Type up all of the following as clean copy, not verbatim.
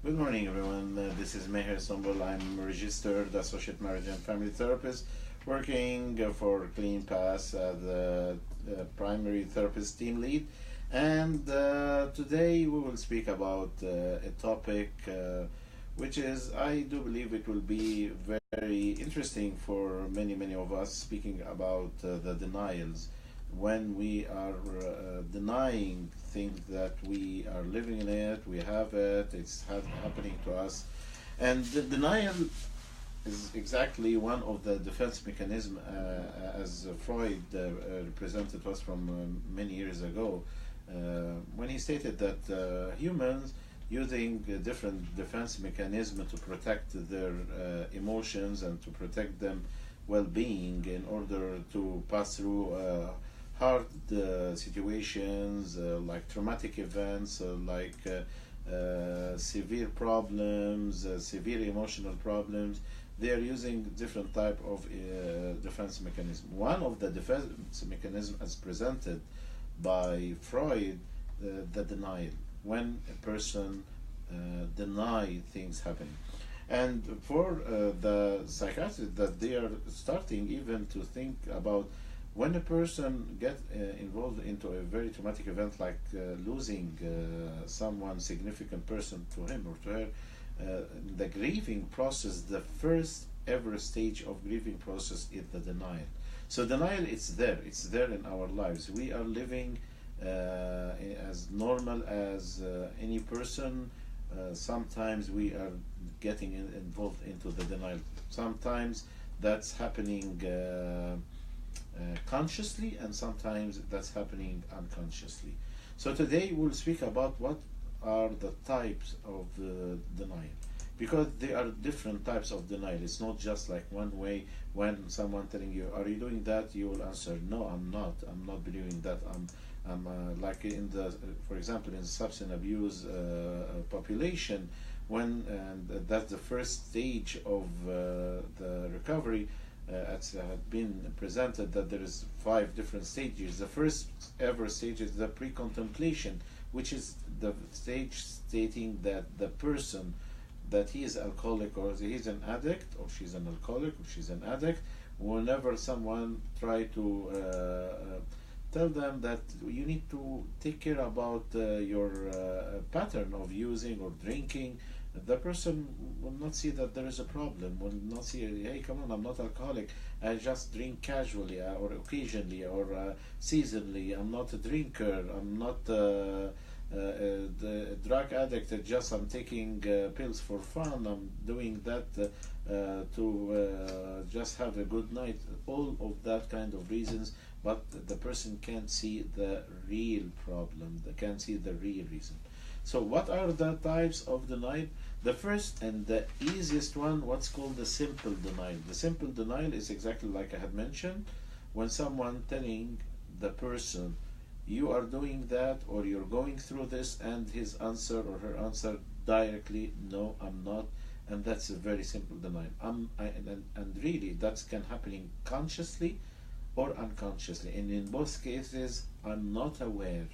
Good morning, everyone. This is Maher Sonbol. I'm a registered associate marriage and family therapist working for Clean Pass as the primary therapist team lead. And today we will speak about a topic which is, I do believe it will be very interesting for many of us, speaking about the denials. When we are denying things that we are living in it, we have it, it's happening to us. And the denial is exactly one of the defense mechanism as Freud represented to us from many years ago, when he stated that humans using different defense mechanisms to protect their emotions and to protect them well-being in order to pass through hard situations like traumatic events, severe problems, severe emotional problems. They are using different type of defense mechanism. One of the defense mechanism as presented by Freud, the denial. When a person deny things happening. And for the psychiatrists, that they are starting even to think about when a person get involved into a very traumatic event like losing someone significant person to him or to her, the grieving process, the first ever stage of grieving process is the denial. So denial, it's there in our lives. We are living as normal as any person. Sometimes we are getting involved into the denial. Sometimes that's happening consciously, and sometimes that's happening unconsciously. So today we'll speak about what are the types of denial, because there are different types of denial. It's not just like one way. When someone telling you, "Are you doing that?" you will answer, "No, I'm not. I'm not believing that. I'm like in the, for example, in the substance abuse population, when that's the first stage of the recovery. It's been presented that there is 5 different stages. The first ever stage is the pre-contemplation, which is the stage stating that the person, that he is alcoholic or he is an addict, or she's an alcoholic or she's an addict. Whenever someone try to tell them that you need to take care about your pattern of using or drinking, the person will not see that there is a problem, will not see, hey, come on, I'm not alcoholic, I just drink casually or occasionally or seasonally, I'm not a drinker, I'm not the drug addict, just I'm taking pills for fun, I'm doing that to just have a good night, all of that kind of reasons, but the person can't see the real problem, they can't see the real reason. So what are the types of denial? The first and the easiest one, what's called the simple denial. The simple denial is exactly like I had mentioned, when someone telling the person, you are doing that or you're going through this, and his answer or her answer directly, no, I'm not. And that's a very simple denial. And really that can happen consciously or unconsciously. And in both cases, I'm not aware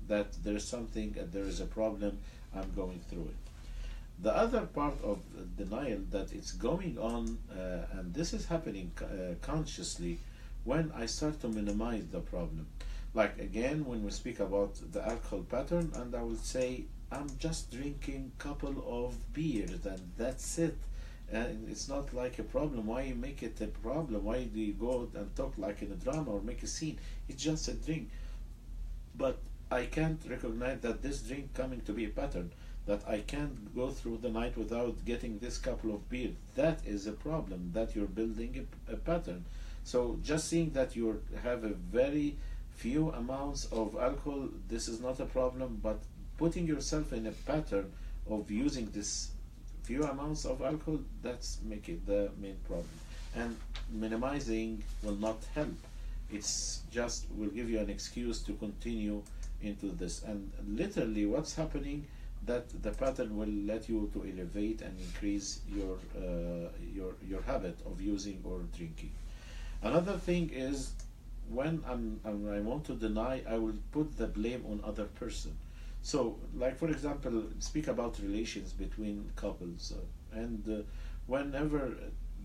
that there's something, there is a problem, I'm going through it. The other part of denial that it's going on, and this is happening consciously, when I start to minimize the problem. Like again, when we speak about the alcohol pattern, and I will say, I'm just drinking couple of beers and that's it. And it's not like a problem. Why you make it a problem? Why do you go and talk like in a drama or make a scene? It's just a drink. But I can't recognize that this drink coming to be a pattern, that I can't go through the night without getting this couple of beers. That is a problem, that you're building a pattern. So just seeing that you have a very few amounts of alcohol, this is not a problem, but putting yourself in a pattern of using this few amounts of alcohol, that's make it the main problem. And minimizing will not help. It's just will give you an excuse to continue into this. And literally what's happening, that the pattern will let you to elevate and increase your habit of using or drinking. Another thing is, when I want to deny, I will put the blame on other person. So, like for example, speak about relations between couples, and whenever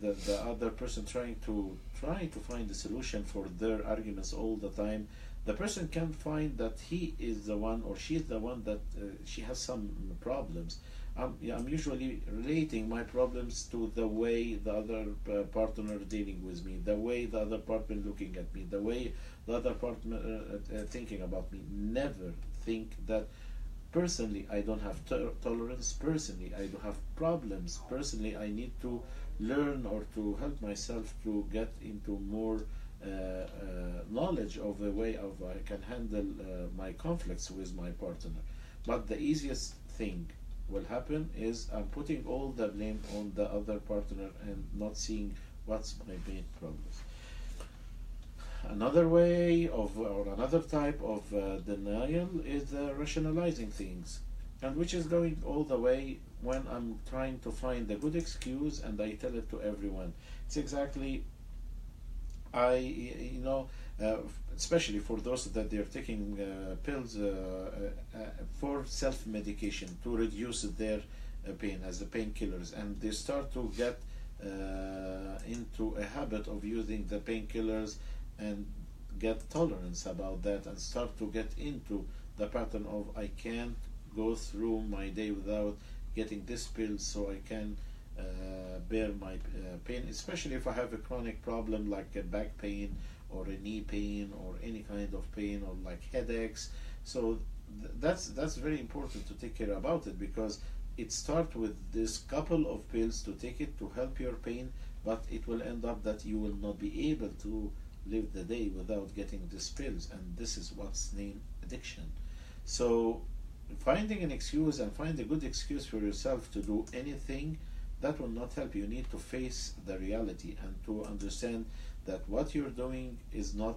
the other person trying to find a solution for their arguments all the time, the person can find that he is the one or she is the one that she has some problems. Yeah, I'm usually relating my problems to the way the other partner dealing with me, the way the other partner looking at me, the way the other partner thinking about me. Never think that personally I don't have tolerance, personally I do have problems, personally I need to learn or to help myself to get into more knowledge of the way of I can handle my conflicts with my partner. But the easiest thing will happen is I'm putting all the blame on the other partner and not seeing what's my main problems. Another way of, or another type of denial is rationalizing things, and which is going all the way when I'm trying to find a good excuse and I tell it to everyone. It's exactly, you know, especially for those that they're taking pills for self-medication to reduce their pain as the painkillers, and they start to get into a habit of using the painkillers and get tolerance about that and start to get into the pattern of I can't go through my day without getting this pill so I can bear my pain, especially if I have a chronic problem like a back pain or a knee pain or any kind of pain or like headaches. So that's very important to take care about it, because it starts with this couple of pills to take it to help your pain, but it will end up that you will not be able to live the day without getting these pills, and this is what's named addiction. So finding an excuse and find a good excuse for yourself to do anything, that will not help. You need to face the reality and to understand that what you're doing is not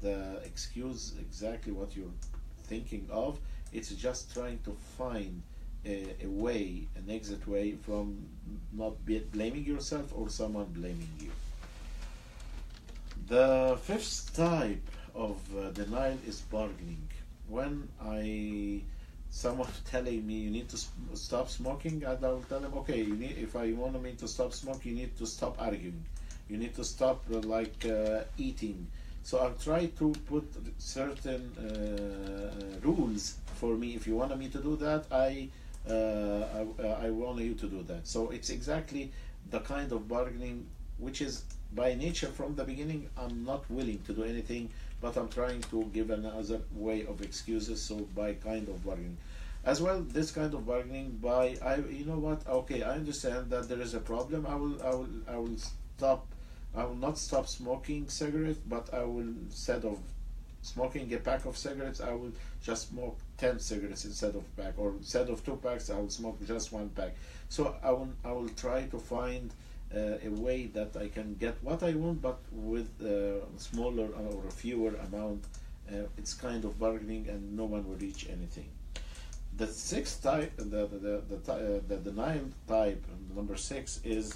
the excuse exactly what you're thinking of. It's just trying to find a way, an exit way from not blaming yourself or someone blaming you. The fifth type of denial is bargaining. When someone telling me you need to stop smoking, and I will tell them, okay, if I want me to stop smoking, you need to stop arguing, you need to stop eating. So I'll try to put certain rules for me. If you want me to do that, I want you to do that. So it's exactly the kind of bargaining which is by nature from the beginning I'm not willing to do anything, but I'm trying to give another way of excuses. So by kind of bargaining as well, this kind of bargaining by you know what, okay, I understand that there is a problem. I will stop. I will not stop smoking cigarettes, but I will, instead of smoking a pack of cigarettes, I will just smoke 10 cigarettes instead of a pack, or instead of 2 packs I will smoke just 1 pack. So I will try to find a way that I can get what I want, but with smaller or a fewer amount. It's kind of bargaining, and no one will reach anything. The sixth type, the denial type, number 6, is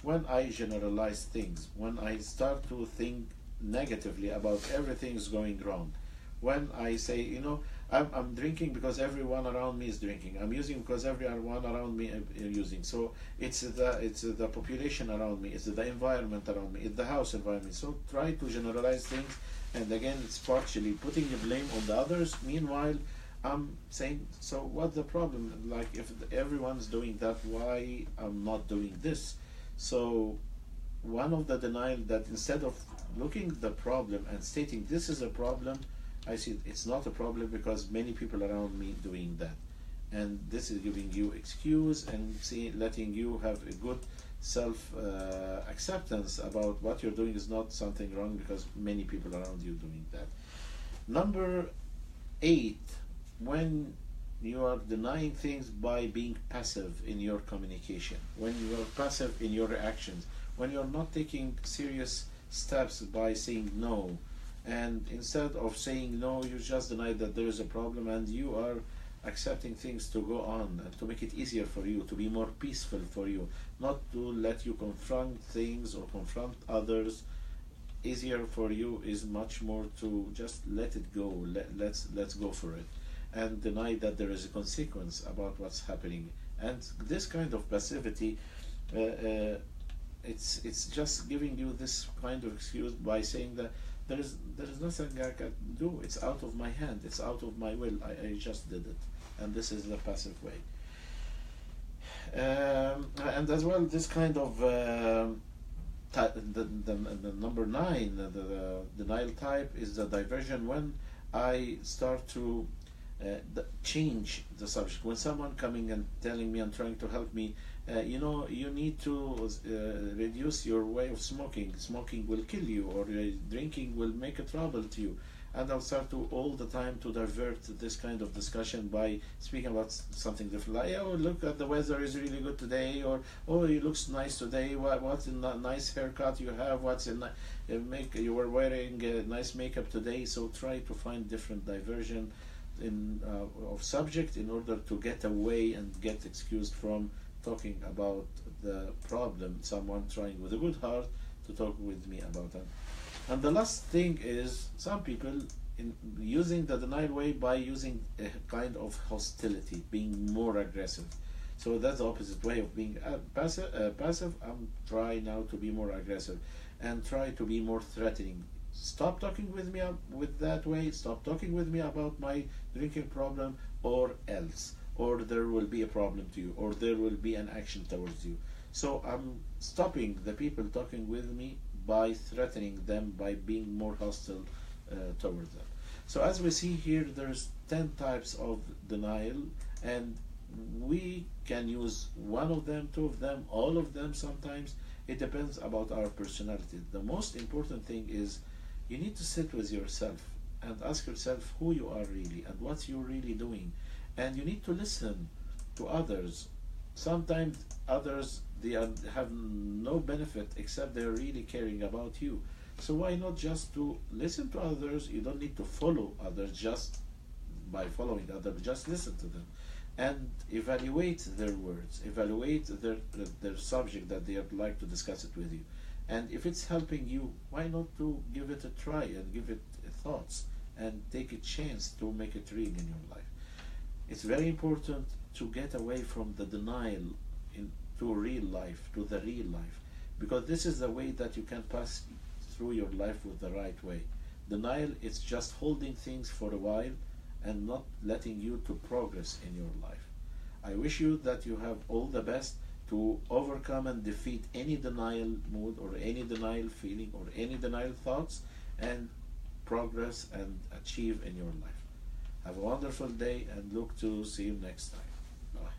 when I generalize things, when I start to think negatively about everything's going wrong. When I say, you know, I'm drinking because everyone around me is drinking. I'm using because everyone around me is using. So it's the population around me, it's the environment around me, it's the house environment. So try to generalize things, and again, it's partially putting the blame on the others. Meanwhile, I'm saying, so what's the problem? Like, if everyone's doing that, why I'm not doing this? So one of the denial, that instead of looking at the problem and stating this is a problem, I see it's not a problem because many people around me doing that, and this is giving you excuse and letting you have a good self acceptance about what you're doing is not something wrong because many people around you doing that. Number 8, when you are denying things by being passive in your communication, when you are passive in your reactions, when you're not taking serious steps by saying no, and instead of saying no, you just deny that there is a problem, and you are accepting things to go on and to make it easier for you, to be more peaceful for you, not to let you confront things or confront others. Easier for you is much more to just let it go. Let's go for it. and deny that there is a consequence about what's happening. And this kind of passivity, it's just giving you this kind of excuse by saying that there is nothing I can do. It's out of my hand. It's out of my will. I just did it, and this is the passive way. And as well, this kind of the number nine, the denial type, is the diversion when I start to change the subject. When someone coming and telling me and trying to help me, you need to reduce your way of smoking. Smoking will kill you, or drinking will make a trouble to you. And I'll start to all the time to divert this kind of discussion by speaking about something different. Like, oh, look at the weather is really good today, or oh, it looks nice today. What's a nice haircut you have? What's a make you were wearing nice makeup today? So try to find different diversion of subject in order to get away and get excused from talking about the problem. Someone trying with a good heart to talk with me about that. And the last thing is some people in using the denial way by using a kind of hostility, being more aggressive. So that's the opposite way of being passive. I'm trying now to be more aggressive and try to be more threatening. Stop talking with me with that way. Stop talking with me about my drinking problem, or else, or there will be a problem to you, or there will be an action towards you. So I'm stopping the people talking with me by threatening them, by being more hostile towards them. So as we see here, there's 10 types of denial, and we can use one of them, two of them, all of them sometimes. It depends about our personality. The most important thing is you need to sit with yourself and ask yourself who you are really and what you're really doing. And you need to listen to others. Sometimes others, have no benefit except they're really caring about you. So why not just to listen to others? You don't need to follow others just by following others. Just listen to them and evaluate their words, evaluate their subject that they would like to discuss it with you. And if it's helping you, why not to give it a try and give it thoughts and take a chance to make it real in your life. It's very important to get away from the denial to real life, to the real life, because this is the way that you can pass through your life with the right way. Denial is just holding things for a while and not letting you to progress in your life. I wish you that you have all the best to overcome and defeat any denial mood or any denial feeling or any denial thoughts, and progress and achieve in your life. Have a wonderful day and look to see you next time. Bye.